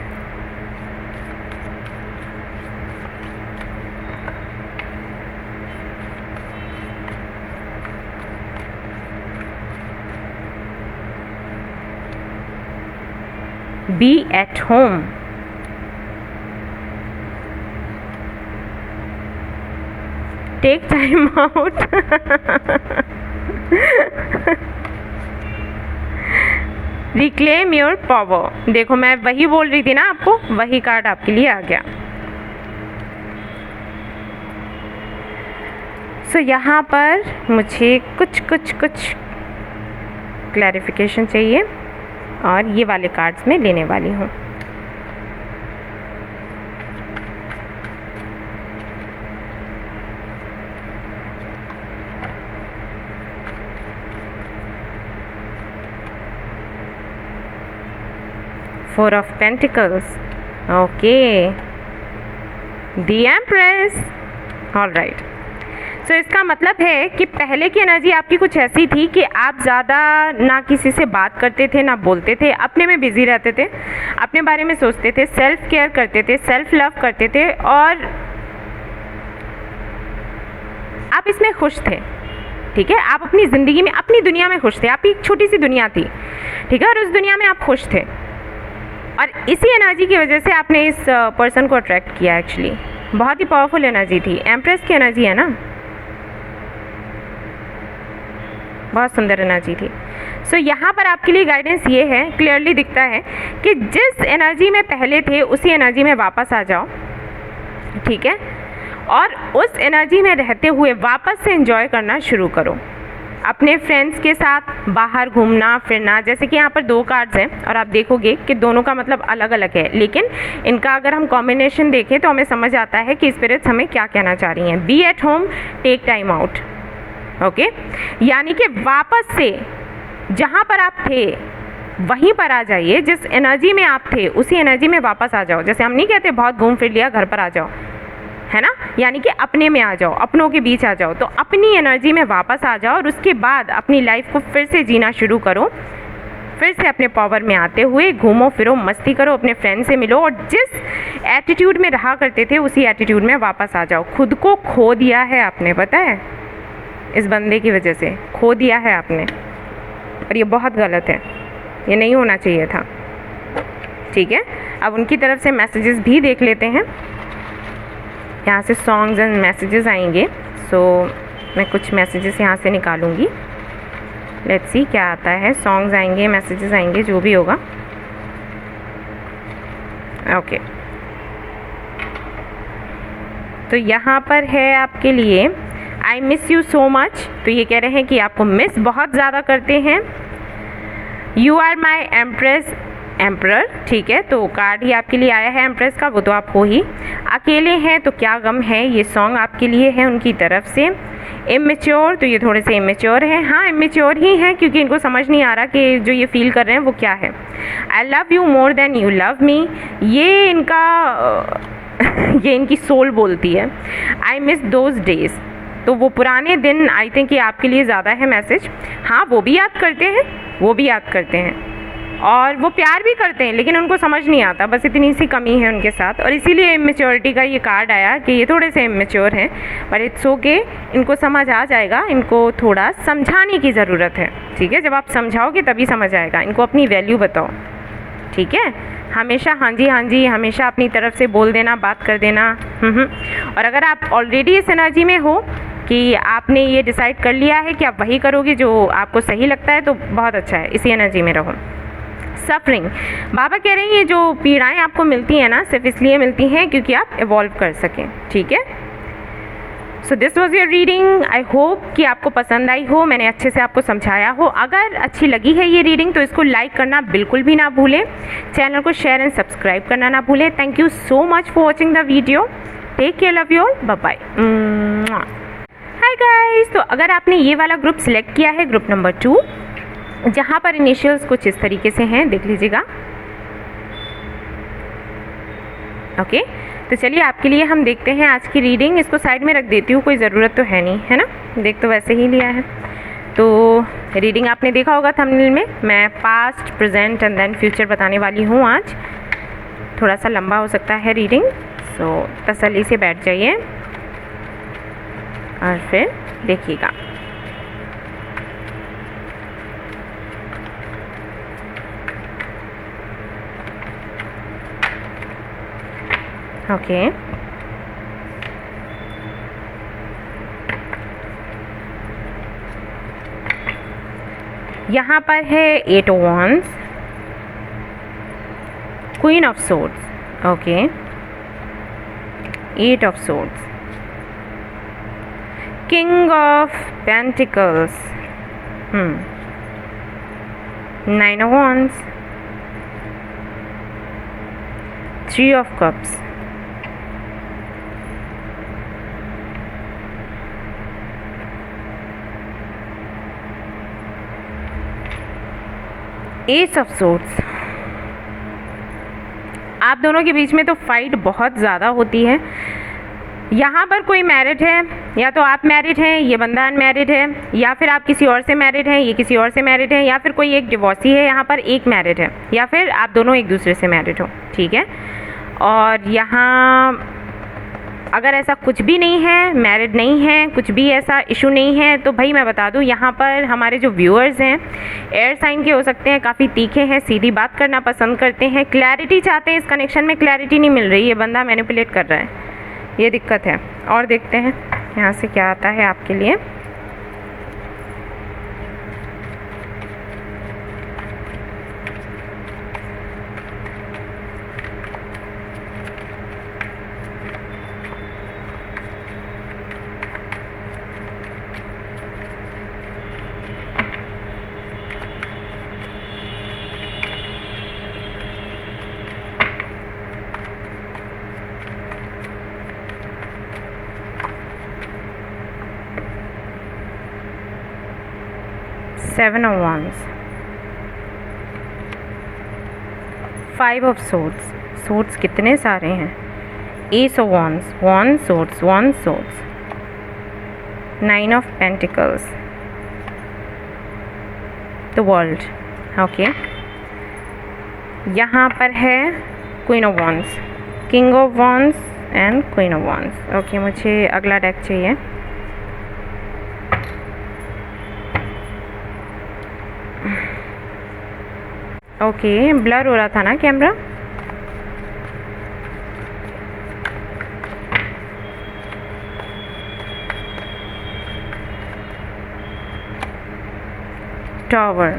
Be at home. Take time out. Reclaim your power. देखो मैं वही बोल रही थी ना आपको, वही कार्ड आपके लिए आ गया। सो यहाँ पर मुझे कुछ क्लैरिफिकेशन चाहिए और ये वाले कार्ड्स मैं लेने वाली हूँ। Four of Pentacles. Okay. The Empress. All right. So इसका मतलब है कि पहले की एनर्जी आपकी कुछ ऐसी थी कि आप ज़्यादा ना किसी से बात करते थे, ना बोलते थे, अपने में बिजी रहते थे, अपने बारे में सोचते थे, सेल्फ केयर करते थे, सेल्फ लव करते थे और आप इसमें खुश थे। ठीक है, आप अपनी ज़िंदगी में, अपनी दुनिया में खुश थे। आपकी एक छोटी सी दुनिया थी, ठीक है, और उस दुनिया में आप खुश थे। और इसी एनर्जी की वजह से आपने इस पर्सन को अट्रैक्ट किया। एक्चुअली बहुत ही पावरफुल एनर्जी थी, एम्प्रेस की एनर्जी है ना, बहुत सुंदर एनर्जी थी। सो यहाँ पर आपके लिए गाइडेंस ये है, क्लियरली दिखता है कि जिस एनर्जी में पहले थे उसी एनर्जी में वापस आ जाओ, ठीक है, और उस एनर्जी में रहते हुए वापस से एंजॉय करना शुरू करो। अपने फ्रेंड्स के साथ बाहर घूमना फिरना, जैसे कि यहाँ पर दो कार्ड्स हैं और आप देखोगे कि दोनों का मतलब अलग अलग है, लेकिन इनका अगर हम कॉम्बिनेशन देखें तो हमें समझ आता है कि स्पिरिट्स हमें क्या कहना चाह रही हैं। Be at home, take time out. Okay, यानी कि वापस से जहाँ पर आप थे वहीं पर आ जाइए। जिस एनर्जी में आप थे उसी एनर्जी में वापस आ जाओ। जैसे हम नहीं कहते बहुत घूम फिर लिया, घर पर आ जाओ, है ना, यानी कि अपने में आ जाओ, अपनों के बीच आ जाओ। तो अपनी एनर्जी में वापस आ जाओ और उसके बाद अपनी लाइफ को फिर से जीना शुरू करो। फिर से अपने पावर में आते हुए घूमो फिरो, मस्ती करो, अपने फ्रेंड से मिलो और जिस एटीट्यूड में रहा करते थे उसी एटीट्यूड में वापस आ जाओ। खुद को खो दिया है आपने, पता है, इस बंदे की वजह से खो दिया है आपने, और ये बहुत गलत है, ये नहीं होना चाहिए था। ठीक है, अब उनकी तरफ से मैसेजेस भी देख लेते हैं। यहाँ से सॉन्ग्स एंड मैसेजेस आएंगे, सो मैं कुछ मैसेजेस यहाँ से निकालूंगी। लेट्स सी क्या आता है। सॉन्ग्स आएंगे, मैसेजेस आएंगे, जो भी होगा। ओके, तो यहाँ पर है आपके लिए I miss you so much. तो ये कह रहे हैं कि आपको मिस बहुत ज़्यादा करते हैं। You are my empress, emperor, ठीक है, तो कार्ड ही आपके लिए आया है एम्प्रेस का, वो तो आप हो ही। अकेले हैं तो क्या गम है, ये सॉन्ग आपके लिए है उनकी तरफ से। इमेच्योर, तो ये थोड़े से इमेच्योर हैं, हाँ इमेच्योर ही हैं, क्योंकि इनको समझ नहीं आ रहा कि जो ये फील कर रहे हैं वो क्या है। I love you more than you love me, ये इनका ये इनकी सोल बोलती है। आई मिस दोज डेज, तो वो पुराने दिन आई थिंक ये आपके लिए ज़्यादा है मैसेज। हाँ, वो भी याद करते हैं, वो भी याद करते हैं और वो प्यार भी करते हैं, लेकिन उनको समझ नहीं आता, बस इतनी सी कमी है उनके साथ, और इसीलिए इमेच्योरिटी का ये कार्ड आया कि ये थोड़े से इमेच्योर हैं। पर इट्स ओके, इनको समझ आ जाएगा, इनको थोड़ा समझाने की ज़रूरत है। ठीक है, जब आप समझाओगे तभी समझ आएगा। इनको अपनी वैल्यू बताओ, ठीक है, हमेशा हाँ जी, हमेशा अपनी तरफ से बोल देना, बात कर देना। और अगर आप ऑलरेडी इस एनर्जी में हो कि आपने ये डिसाइड कर लिया है कि आप वही करोगे जो आपको सही लगता है, तो बहुत अच्छा है, इसी एनर्जी में रहो। सफरिंग, बाबा कह रहे हैं ये जो पीड़ाएं आपको मिलती हैं ना, सिर्फ इसलिए मिलती हैं क्योंकि आप इवॉल्व कर सकें, ठीक है। So this was your reading. I hope कि आपको पसंद आई हो, मैंने अच्छे से आपको समझाया हो। अगर अच्छी लगी है ये रीडिंग तो इसको लाइक करना बिल्कुल भी ना भूलें, चैनल को शेयर एंड सब्सक्राइब करना ना भूलें। Thank you so much for watching the video. Take care, love you all, bye bye. Hi guys, तो अगर आपने ये वाला ग्रुप सिलेक्ट किया है, ग्रुप नंबर 2, जहाँ पर इनिशियल्स कुछ इस तरीके से हैं, देख लीजिएगा। ओके, तो चलिए आपके लिए हम देखते हैं आज की रीडिंग। इसको साइड में रख देती हूँ, कोई ज़रूरत तो है नहीं, है ना, देख तो वैसे ही लिया है। तो रीडिंग आपने देखा होगा थंबनेल में, मैं past, present and then future बताने वाली हूँ आज। थोड़ा सा लंबा हो सकता है रीडिंग, सो तसल्ली से बैठ जाइए और फिर देखिएगा। ओके, यहाँ पर है 8 of wands, queen of swords, okay, 8 of swords, king of pentacles, 9 of wands, 3 of cups, S of swords. आप दोनों के बीच में तो फाइट बहुत ज़्यादा होती है। यहाँ पर कोई मैरिड है, या तो आप मैरिड हैं, ये बंदा अनमैरिड है, या फिर आप किसी और से मैरिड हैं, ये किसी और से मैरिड है, या फिर कोई एक डिवोर्सी है, यहाँ पर एक मैरिड है, या फिर आप दोनों एक दूसरे से मैरिड हो, ठीक है। और यहाँ अगर ऐसा कुछ भी नहीं है, मैरिड नहीं है, कुछ भी ऐसा इशू नहीं है, तो भाई मैं बता दूं, यहाँ पर हमारे जो व्यूअर्स हैं एयर साइन के हो सकते हैं, काफ़ी तीखे हैं, सीधी बात करना पसंद करते हैं, क्लैरिटी चाहते हैं। इस कनेक्शन में क्लैरिटी नहीं मिल रही, ये बंदा मैनिपुलेट कर रहा है, ये दिक्कत है। और देखते हैं यहाँ से क्या आता है आपके लिए। Seven of Wands, 5 of Swords, Swords कितने सारे हैं, Ace of Wands, One Swords, One Swords, 9 of Pentacles, The World, okay. यहाँ पर है Queen of Wands, King of Wands and Queen of Wands, okay. मुझे अगला डेक चाहिए। ओके, ब्लर हो रहा था ना camera. Tower,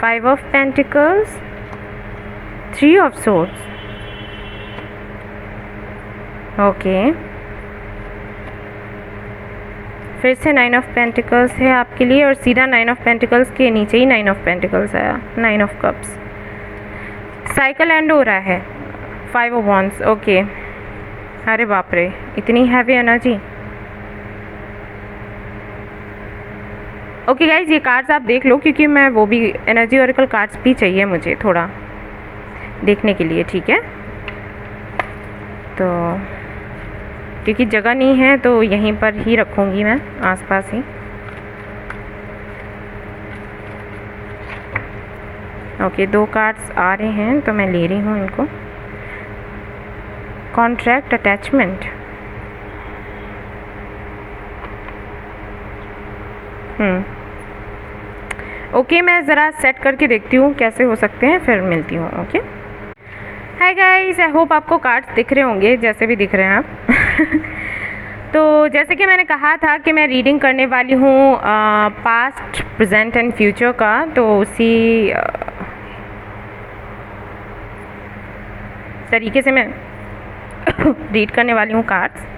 5 of Pentacles, 3 of Swords, okay. फिर से 9 ऑफ पेंटिकल्स है आपके लिए, और सीधा 9 ऑफ पेंटिकल्स के नीचे ही 9 ऑफ पेंटिकल्स आया, 9 ऑफ कप्स। साइकिल एंड हो रहा है, 5 ऑफ वॉन्ड्स, ओके। अरे बाप रे, इतनी हैवी एनर्जी। ओके गाइज, ये कार्ड्स आप देख लो, क्योंकि मैं वो भी एनर्जी ऑरेकल कार्ड्स भी चाहिए मुझे थोड़ा देखने के लिए, ठीक है। तो क्योंकि जगह नहीं है तो यहीं पर ही रखूँगी मैं, आसपास ही। ओके, 2 कार्ड्स आ रहे हैं तो मैं ले रही हूँ इनको। कॉन्ट्रैक्ट, अटैचमेंट, ओके, मैं ज़रा सेट करके देखती हूँ कैसे हो सकते हैं, फिर मिलती हूँ। Okay, hi guys, I hope आपको कार्ड्स दिख रहे होंगे, जैसे भी दिख रहे हैं आप। तो जैसे कि मैंने कहा था कि मैं रीडिंग करने वाली हूँ पास्ट, प्रेजेंट एंड फ्यूचर का, तो उसी तरीके से मैं रीड करने वाली हूँ कार्ड्स।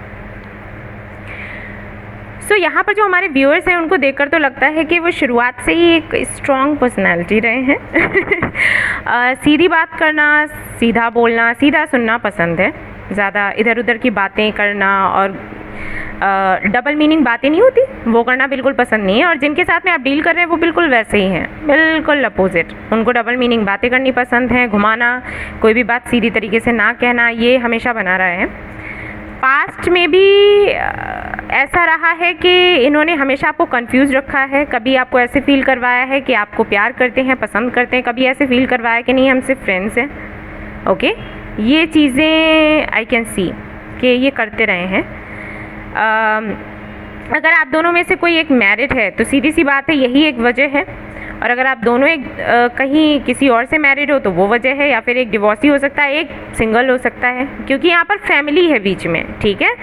सो यहाँ पर जो हमारे व्यूअर्स हैं उनको देखकर तो लगता है कि वो शुरुआत से ही एक स्ट्रॉन्ग पर्सनैलिटी रहे हैं। सीधी बात करना, सीधा बोलना, सीधा सुनना पसंद है, ज़्यादा इधर उधर की बातें करना और डबल मीनिंग बातें नहीं होती वो करना बिल्कुल पसंद नहीं है। और जिनके साथ में आप डील कर रहे हैं वो बिल्कुल वैसे ही हैं, बिल्कुल अपोजिट। उनको डबल मीनिंग बातें करनी पसंद है, घुमाना, कोई भी बात सीधी तरीके से ना कहना, ये हमेशा बना रहा है। पास्ट में भी ऐसा रहा है कि इन्होंने हमेशा आपको कंफ्यूज रखा है, कभी आपको ऐसे फील करवाया है कि आपको प्यार करते हैं, पसंद करते हैं, कभी ऐसे फील करवाया कि नहीं हम सिर्फ फ्रेंड्स हैं। ओके, ये चीज़ें आई कैन सी कि ये करते रहे हैं। अगर आप दोनों में से कोई एक मैरिड है तो सीधी सी बात है यही एक वजह है, और अगर आप दोनों एक कहीं किसी और से मैरिड हो तो वो वजह है, या फिर एक डिवोर्सी हो सकता है, एक सिंगल हो सकता है, क्योंकि यहाँ पर फैमिली है बीच में। ठीक है,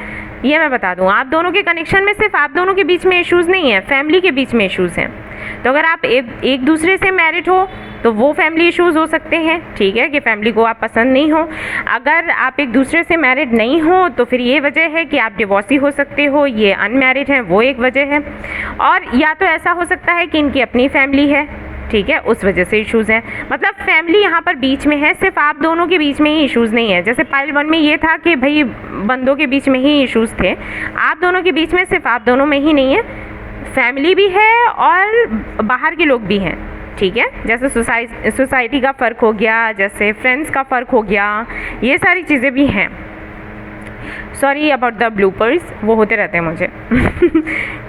ये मैं बता दूँ, आप दोनों के कनेक्शन में सिर्फ आप दोनों के बीच में इश्यूज़ नहीं है, फैमिली के बीच में इश्यूज़ हैं। तो अगर आप एक दूसरे से मैरिड हो तो वो फैमिली इश्यूज़ हो सकते हैं, ठीक है, कि फैमिली को आप पसंद नहीं हो। अगर आप एक दूसरे से मैरिड नहीं हो तो फिर ये वजह है कि आप डिवोर्सी हो सकते हो, ये अनमैरिड हैं, वो एक वजह है। और या तो ऐसा हो सकता है कि इनकी अपनी फैमिली है, ठीक है, उस वजह से इश्यूज़ हैं। मतलब फैमिली यहाँ पर बीच में है, सिर्फ आप दोनों के बीच में ही इश्यूज़ नहीं है। जैसे पाइल 1 में ये था कि भाई बंदों के बीच में ही इश्यूज़ थे, आप दोनों के बीच में सिर्फ आप दोनों में ही नहीं है, फैमिली भी है और बाहर के लोग भी हैं। ठीक है, जैसे सोसाइटी का फ़र्क हो गया, जैसे फ्रेंड्स का फ़र्क हो गया, ये सारी चीज़ें भी हैं। सॉरी अबाउट द ब्लूपर्स, वो होते रहते हैं मुझे।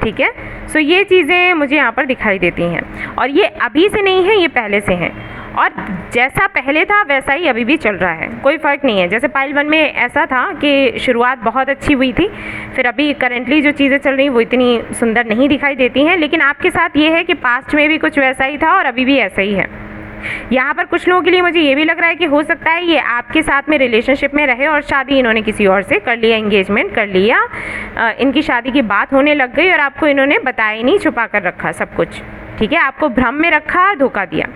ठीक है, सो ये चीज़ें मुझे यहाँ पर दिखाई देती हैं, और ये अभी से नहीं है, ये पहले से हैं, और जैसा पहले था वैसा ही अभी भी चल रहा है, कोई फ़र्क नहीं है। जैसे पाइल 1 में ऐसा था कि शुरुआत बहुत अच्छी हुई थी, फिर अभी करेंटली जो चीज़ें चल रही वो इतनी सुंदर नहीं दिखाई देती हैं, लेकिन आपके साथ ये है कि पास्ट में भी कुछ वैसा ही था और अभी भी ऐसा ही है। यहाँ पर कुछ लोगों के लिए मुझे ये भी लग रहा है कि हो सकता है ये आपके साथ में रिलेशनशिप में रहे और शादी इन्होंने किसी और से कर लिया, एंगेजमेंट कर लिया, इनकी शादी की बात होने लग गई और आपको इन्होंने बताया नहीं, छुपा कर रखा सब कुछ। ठीक है, आपको भ्रम में रखा, धोखा दिया।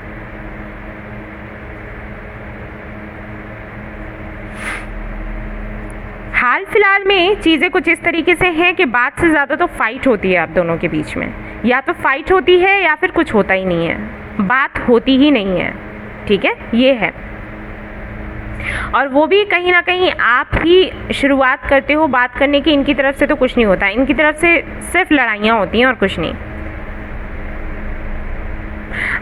हाल फिलहाल में चीज़ें कुछ इस तरीके से हैं कि बात से ज़्यादा तो फाइट होती है आप दोनों के बीच में, या तो फाइट होती है या फिर कुछ होता ही नहीं है, बात होती ही नहीं है। ठीक है, ये है, और वो भी कहीं ना कहीं आप ही शुरुआत करते हो बात करने की, इनकी तरफ से तो कुछ नहीं होता, इनकी तरफ से सिर्फ लड़ाइयाँ होती हैं और कुछ नहीं।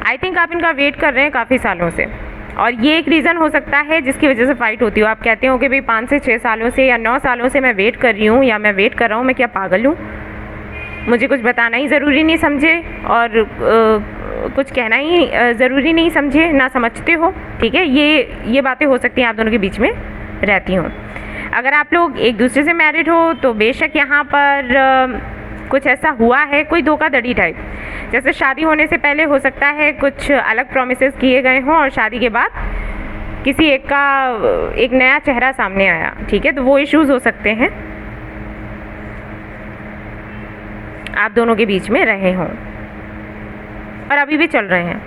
आई थिंक आप इनका वेट कर रहे हैं काफ़ी सालों से, और ये एक रीज़न हो सकता है जिसकी वजह से फ़ाइट होती हो। आप कहते हो कि भाई 5 से 6 सालों से या 9 सालों से मैं वेट कर रही हूँ, या मैं वेट कर रहा हूँ, मैं क्या पागल हूँ, मुझे कुछ बताना ही ज़रूरी नहीं समझे और कुछ कहना ही ज़रूरी नहीं समझे, ना समझते हो। ठीक है, ये बातें हो सकती हैं आप दोनों के बीच में रहती हों। अगर आप लोग एक दूसरे से मैरिड हो तो बेशक यहाँ पर कुछ ऐसा हुआ है, कोई धोखाधड़ी टाइप, जैसे शादी होने से पहले हो सकता है कुछ अलग प्रॉमिसेस किए गए हों और शादी के बाद किसी एक का एक नया चेहरा सामने आया। ठीक है, तो वो इश्यूज़ हो सकते हैं आप दोनों के बीच में रहे हों और अभी भी चल रहे हैं।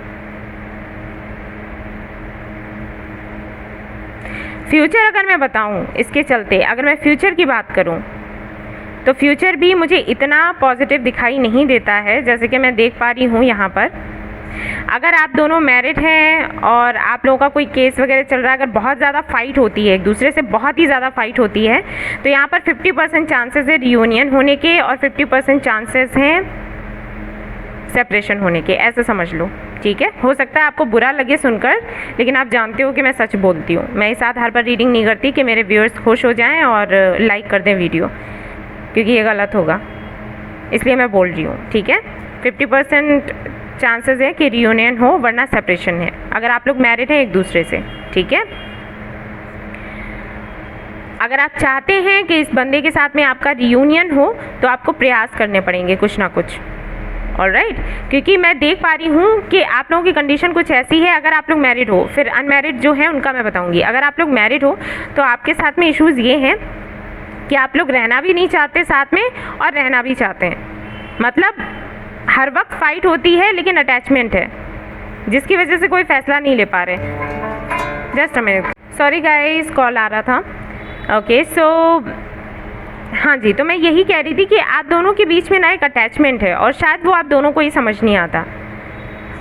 फ्यूचर अगर मैं बताऊं, इसके चलते अगर मैं फ्यूचर की बात करूं तो फ्यूचर भी मुझे इतना पॉजिटिव दिखाई नहीं देता है, जैसे कि मैं देख पा रही हूँ यहाँ पर। अगर आप दोनों मैरिड हैं और आप लोगों का कोई केस वगैरह चल रहा है, अगर बहुत ज़्यादा फाइट होती है, एक दूसरे से बहुत ही ज़्यादा फाइट होती है, तो यहाँ पर 50% चांसेस है रियूनियन होने के और 50% चांसेस हैं सेपरेशन होने के, ऐसे समझ लो। ठीक है, हो सकता है आपको बुरा लगे सुनकर, लेकिन आप जानते हो कि मैं सच बोलती हूँ। मैं इस आधार पर रीडिंग नहीं करती कि मेरे व्यूअर्स खुश हो जाएं और लाइक कर दें वीडियो, क्योंकि ये गलत होगा, इसलिए मैं बोल रही हूँ। ठीक है, 50% चांसेस है कि रियूनियन हो, वरना सेपरेशन है अगर आप लोग मैरिड हैं एक दूसरे से। ठीक है, अगर आप चाहते हैं कि इस बंदे के साथ में आपका रियूनियन हो तो आपको प्रयास करने पड़ेंगे कुछ ना कुछ। ऑलराइट, क्योंकि मैं देख पा रही हूँ कि आप लोगों की कंडीशन कुछ ऐसी है। अगर आप लोग मैरिड हो, फिर अनमैरिड जो है उनका मैं बताऊँगी। अगर आप लोग मैरिड हो तो आपके साथ में इश्यूज़ ये हैं कि आप लोग रहना भी नहीं चाहते साथ में और रहना भी चाहते हैं। मतलब हर वक्त फाइट होती है लेकिन अटैचमेंट है, जिसकी वजह से कोई फैसला नहीं ले पा रहे। Just a minute, sorry guys, call आ रहा था। ओके सो हाँ जी, तो मैं यही कह रही थी कि आप दोनों के बीच में ना एक अटैचमेंट है और शायद वो आप दोनों को ही समझ नहीं आता।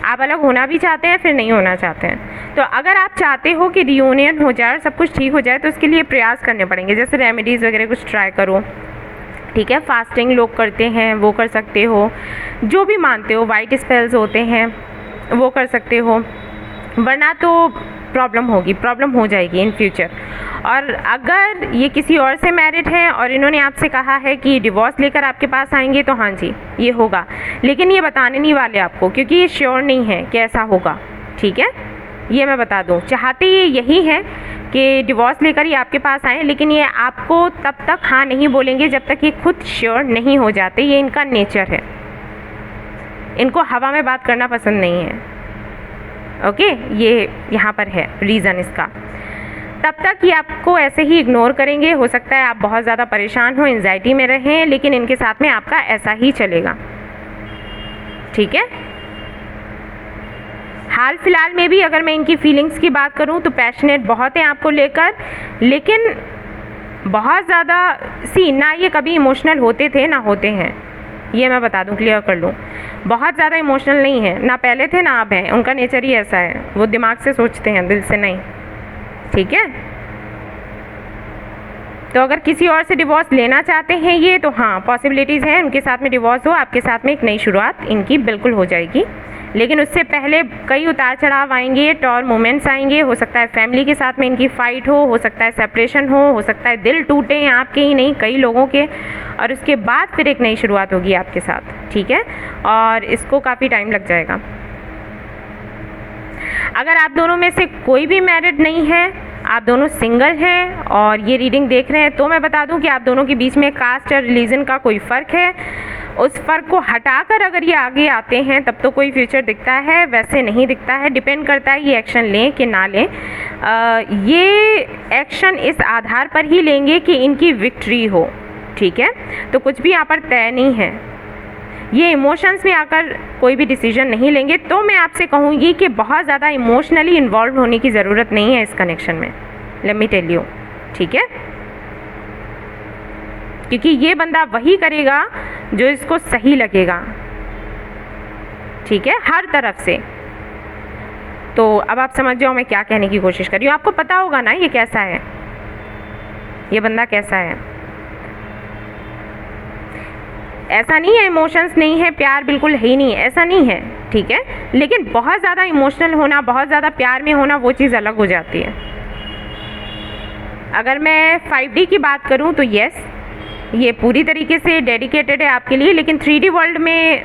आप अलग होना भी चाहते हैं फिर नहीं होना चाहते हैं। तो अगर आप चाहते हो कि रियूनियन हो जाए और सब कुछ ठीक हो जाए तो उसके लिए प्रयास करने पड़ेंगे, जैसे रेमेडीज़ वगैरह कुछ ट्राई करो, ठीक है। फास्टिंग लोग करते हैं वो कर सकते हो, जो भी मानते हो, वाइट स्पेल्स होते हैं वो कर सकते हो, वरना तो प्रॉब्लम होगी, प्रॉब्लम हो जाएगी इन फ्यूचर। और अगर ये किसी और से मैरिड है और इन्होंने आपसे कहा है कि डिवोर्स लेकर आपके पास आएंगे तो हाँ जी ये होगा, लेकिन ये बताने नहीं वाले आपको क्योंकि ये श्योर नहीं है कि ऐसा होगा, ठीक है। ये मैं बता दूँ, चाहते ये यही है कि डिवोर्स लेकर ही आपके पास आएँ, लेकिन ये आपको तब तक हाँ नहीं बोलेंगे जब तक ये खुद श्योर नहीं हो जाते। ये इनका नेचर है, इनको हवा में बात करना पसंद नहीं है। ओके ये यहाँ पर है रीज़न इसका। तब तक ये आपको ऐसे ही इग्नोर करेंगे। हो सकता है आप बहुत ज़्यादा परेशान हो, एंजाइटी में रहें, लेकिन इनके साथ में आपका ऐसा ही चलेगा, ठीक है। हाल फिलहाल में भी अगर मैं इनकी फीलिंग्स की बात करूं तो पैशनेट बहुत हैं आपको लेकर, लेकिन बहुत ज़्यादा ना ये कभी इमोशनल होते थे ना होते हैं, ये मैं बता दूं, क्लियर कर लूँ। बहुत ज़्यादा इमोशनल नहीं है, ना पहले थे ना अब हैं। उनका नेचर ही ऐसा है, वो दिमाग से सोचते हैं, दिल से नहीं, ठीक है। तो अगर किसी और से डिवोर्स लेना चाहते हैं ये, तो हाँ पॉसिबिलिटीज़ हैं उनके साथ में डिवोर्स हो, आपके साथ में एक नई शुरुआत इनकी बिल्कुल हो जाएगी। लेकिन उससे पहले कई उतार चढ़ाव आएंगे, टॉर मोमेंट्स आएंगे। हो सकता है फैमिली के साथ में इनकी फ़ाइट हो सकता है सेपरेशन हो सकता है दिल टूटे हैं आपके ही नहीं कई लोगों के, और उसके बाद फिर एक नई शुरुआत होगी आपके साथ, ठीक है। और इसको काफ़ी टाइम लग जाएगा। अगर आप दोनों में से कोई भी मैरिड नहीं है, आप दोनों सिंगल हैं और ये रीडिंग देख रहे हैं, तो मैं बता दूं कि आप दोनों के बीच में कास्ट और रिलीजन का कोई फ़र्क है। उस फ़र्क को हटाकर अगर ये आगे आते हैं तब तो कोई फ्यूचर दिखता है, वैसे नहीं दिखता है। डिपेंड करता है ये एक्शन लें कि ना लें। ये एक्शन इस आधार पर ही लेंगे कि इनकी विक्ट्री हो, ठीक है। तो कुछ भी यहाँ पर तय नहीं है, ये इमोशंस में आकर कोई भी डिसीजन नहीं लेंगे। तो मैं आपसे कहूँगी कि बहुत ज़्यादा इमोशनली इन्वॉल्व होने की ज़रूरत नहीं है इस कनेक्शन में, लेट मी टेल यू, ठीक है। क्योंकि ये बंदा वही करेगा जो इसको सही लगेगा, ठीक है, हर तरफ से। तो अब आप समझ जाओ मैं क्या कहने की कोशिश कर रही हूँ। आपको पता होगा ना ये कैसा है, ये बंदा कैसा है। ऐसा नहीं है इमोशंस नहीं है, प्यार बिल्कुल है ही नहीं, ऐसा नहीं है, ठीक है। लेकिन बहुत ज़्यादा इमोशनल होना, बहुत ज़्यादा प्यार में होना, वो चीज़ अलग हो जाती है। अगर मैं 5D की बात करूं तो यस, ये पूरी तरीके से डेडिकेटेड है आपके लिए, लेकिन 3D वर्ल्ड में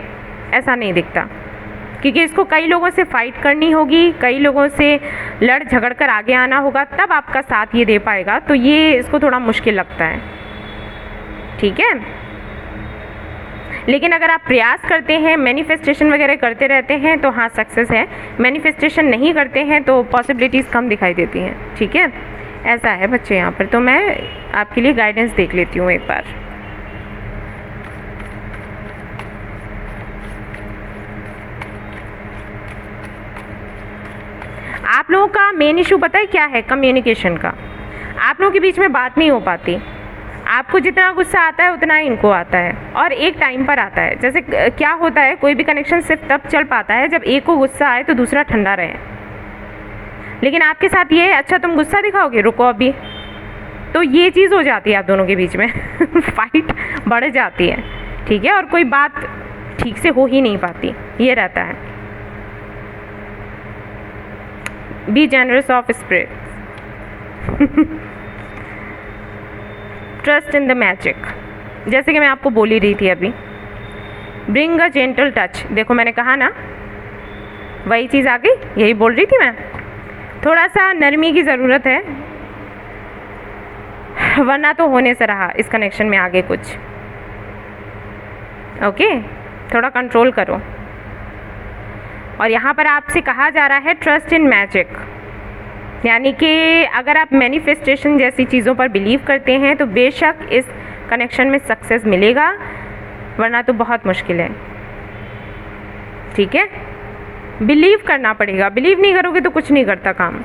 ऐसा नहीं दिखता, क्योंकि इसको कई लोगों से फाइट करनी होगी, कई लोगों से लड़ झगड़ कर आगे आना होगा, तब आपका साथ ये दे पाएगा। तो ये इसको थोड़ा मुश्किल लगता है, ठीक है। लेकिन अगर आप प्रयास करते हैं, मैनिफेस्टेशन वगैरह करते रहते हैं तो हाँ सक्सेस है। मैनिफेस्टेशन नहीं करते हैं तो पॉसिबिलिटीज़ कम दिखाई देती हैं, ठीक है। ऐसा है बच्चे यहाँ पर। तो मैं आपके लिए गाइडेंस देख लेती हूँ एक बार। आप लोगों का मेन इशू पता है क्या है? कम्युनिकेशन का। आप लोगों के बीच में बात नहीं हो पाती। आपको जितना गुस्सा आता है उतना ही इनको आता है, और एक टाइम पर आता है। जैसे क्या होता है, कोई भी कनेक्शन सिर्फ तब चल पाता है जब एक को गुस्सा आए तो दूसरा ठंडा रहे। लेकिन आपके साथ ये है, अच्छा तुम गुस्सा दिखाओगे, रुको अभी, तो ये चीज़ हो जाती है आप दोनों के बीच में फाइट बढ़ जाती है, ठीक है। और कोई बात ठीक से हो ही नहीं पाती, ये रहता है। Be generous of spirit, trust in the magic, जैसे कि मैं आपको बोल ही रही थी अभी। ब्रिंग अ जेंटल टच, देखो मैंने कहा ना, वही चीज़ आ गई, यही बोल रही थी मैं। थोड़ा सा नरमी की ज़रूरत है, वरना तो होने से रहा इस कनेक्शन में आगे कुछ। ओके, थोड़ा कंट्रोल करो। और यहाँ पर आपसे कहा जा रहा है ट्रस्ट इन मैजिक, यानी कि अगर आप मैनिफेस्टेशन जैसी चीज़ों पर बिलीव करते हैं तो बेशक इस कनेक्शन में सक्सेस मिलेगा, वरना तो बहुत मुश्किल है। ठीक है, बिलीव करना पड़ेगा, बिलीव नहीं करोगे तो कुछ नहीं करता काम।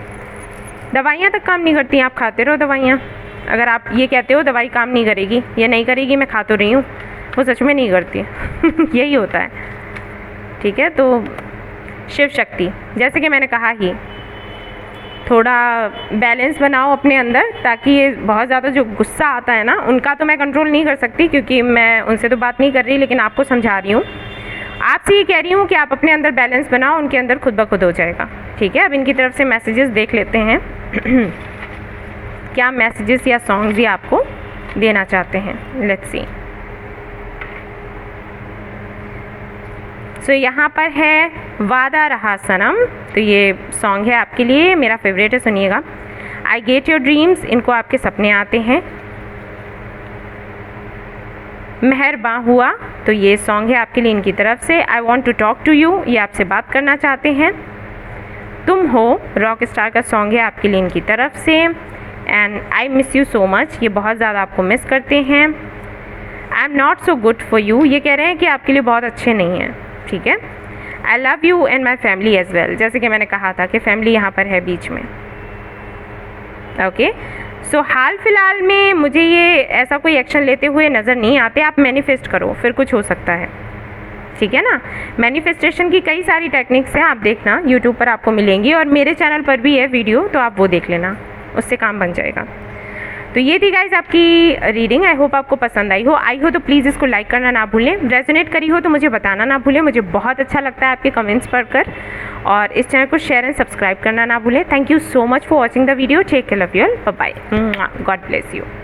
दवाइयाँ तक काम नहीं करती, आप खाते रहो दवाइयाँ। अगर आप ये कहते हो दवाई काम नहीं करेगी, ये नहीं करेगी, मैं खा तो रही हूँ, वो सच में नहीं करती यही होता है। ठीक है, तो शिव शक्ति, जैसे कि मैंने कहा ही, थोड़ा बैलेंस बनाओ अपने अंदर, ताकि ये बहुत ज़्यादा जो गुस्सा आता है ना, उनका तो मैं कंट्रोल नहीं कर सकती क्योंकि मैं उनसे तो बात नहीं कर रही, लेकिन आपको समझा रही हूँ, आपसे ये कह रही हूँ कि आप अपने अंदर बैलेंस बनाओ, उनके अंदर खुद ब खुद हो जाएगा। ठीक है, अब इनकी तरफ से मैसेजेस देख लेते हैं क्या मैसेजेस या सॉन्ग्स ये आपको देना चाहते हैं। Let's see. सो यहाँ पर है वादा रहा सनम, तो ये सॉन्ग है आपके लिए, मेरा फेवरेट है, सुनिएगा। आई गेट योर ड्रीम्स, इनको आपके सपने आते हैं। मेहरबान हुआ, तो ये सॉन्ग है आपके लिए इनकी तरफ से। I want to talk to you, ये आपसे बात करना चाहते हैं। तुम हो, रॉक स्टार का सॉन्ग है आपके लिए इनकी तरफ से। And I miss you so much, ये बहुत ज़्यादा आपको मिस करते हैं। I am not so good for you, ये कह रहे हैं कि आपके लिए बहुत अच्छे नहीं हैं। ठीक है, I love you and my family as well, जैसे कि मैंने कहा था कि फैमिली यहाँ पर है बीच में। ओके, सो हाल फिलहाल में मुझे ये ऐसा कोई एक्शन लेते हुए नज़र नहीं आते। आप मैनिफेस्ट करो, फिर कुछ हो सकता है। ठीक है ना, मैनिफेस्टेशन की कई सारी टेक्निक्स हैं, आप देखना यूट्यूब पर आपको मिलेंगी, और मेरे चैनल पर भी है वीडियो, तो आप वो देख लेना, उससे काम बन जाएगा। तो ये थी गाइज आपकी रीडिंग, आई होप आपको पसंद आई हो तो प्लीज़ इसको लाइक करना ना भूलें। रेजोनेट करी हो तो मुझे बताना ना भूलें, मुझे बहुत अच्छा लगता है आपके कमेंट्स पढ़कर। और इस चैनल को शेयर एंड सब्सक्राइब करना ना भूलें। Thank you so much for watching the video. Take care, love you all, bye bye, God bless you.